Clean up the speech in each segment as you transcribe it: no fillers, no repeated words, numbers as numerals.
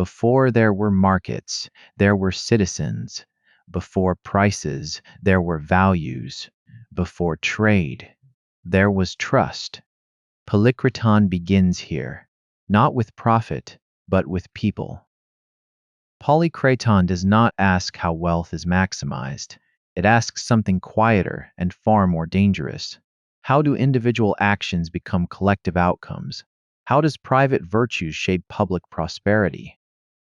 Before there were markets, there were citizens. Before prices, there were values. Before trade, there was trust. Polykraton begins here, not with profit, but with people. Polykraton does not ask how wealth is maximized. It asks something quieter and far more dangerous. How do individual actions become collective outcomes? How does private virtues shape public prosperity?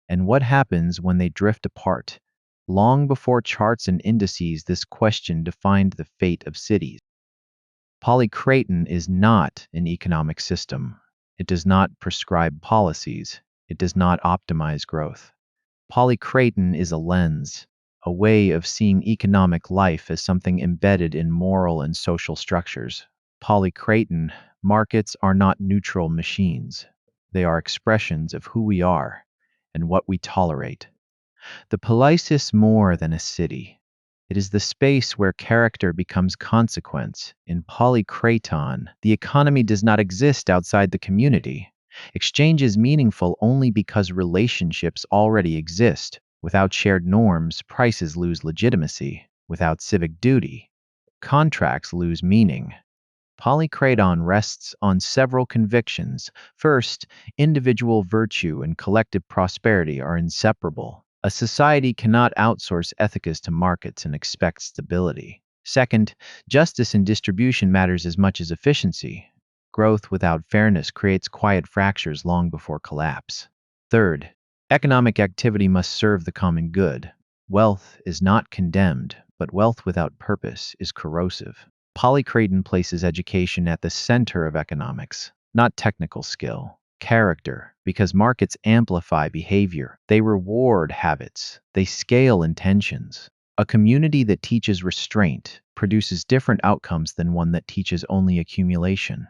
And what happens when they drift apart? Long before charts and indices, this question defined the fate of cities. Polykraton is not an economic system. It does not prescribe policies. It does not optimize growth. Polykraton is a lens, a way of seeing economic life as something embedded in moral and social structures. Polykraton, markets are not neutral machines. They are expressions of who we are and what we tolerate. The polis is more than a city. It is the space where character becomes consequence. In Polykraton, the economy does not exist outside the community. Exchange is meaningful only because relationships already exist. Without shared norms, prices lose legitimacy. Without civic duty, contracts lose meaning. Polykraton rests on several convictions. First, individual virtue and collective prosperity are inseparable. A society cannot outsource ethics to markets and expect stability. Second, justice in distribution matters as much as efficiency. Growth without fairness creates quiet fractures long before collapse. Third, economic activity must serve the common good. Wealth is not condemned, but wealth without purpose is corrosive. Polykraton places education at the center of economics, not technical skill. Character, because markets amplify behavior. They reward habits. They scale intentions. A community that teaches restraint produces different outcomes than one that teaches only accumulation.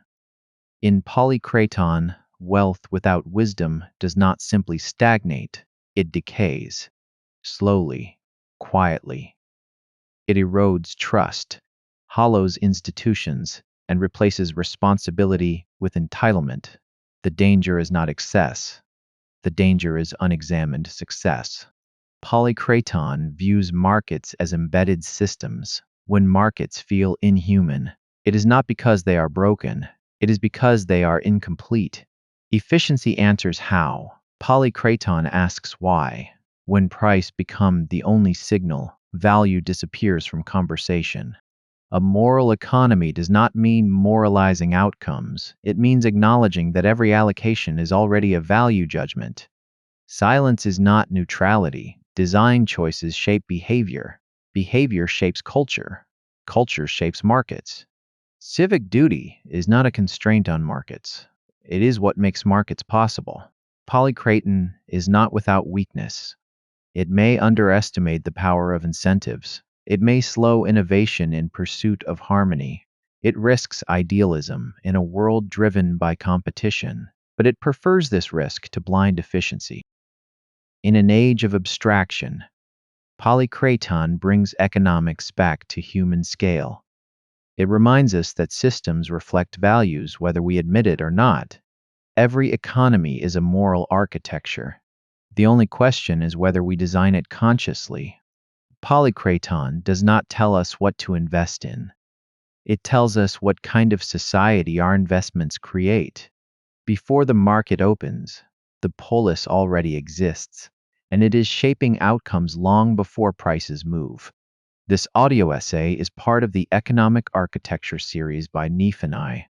In Polykraton, wealth without wisdom does not simply stagnate, it decays. Slowly, quietly. It erodes trust, hollows institutions, and replaces responsibility with entitlement. The danger is not excess. The danger is unexamined success. Polykraton views markets as embedded systems. When markets feel inhuman, it is not because they are broken. It is because they are incomplete. Efficiency answers how. Polykraton asks why. When price becomes the only signal, value disappears from conversation. A moral economy does not mean moralizing outcomes. It means acknowledging that every allocation is already a value judgment. Silence is not neutrality. Design choices shape behavior. Behavior shapes culture. Culture shapes markets. Civic duty is not a constraint on markets. It is what makes markets possible. Polykraton is not without weakness. It may underestimate the power of incentives. It may slow innovation in pursuit of harmony. It risks idealism in a world driven by competition, but it prefers this risk to blind efficiency. In an age of abstraction, Polykraton brings economics back to human scale. It reminds us that systems reflect values whether we admit it or not. Every economy is a moral architecture. The only question is whether we design it consciously. Polykraton does not tell us what to invest in. It tells us what kind of society our investments create. Before the market opens, the polis already exists, and it is shaping outcomes long before prices move. This audio essay is part of the Economic Architecture series by Neef and I.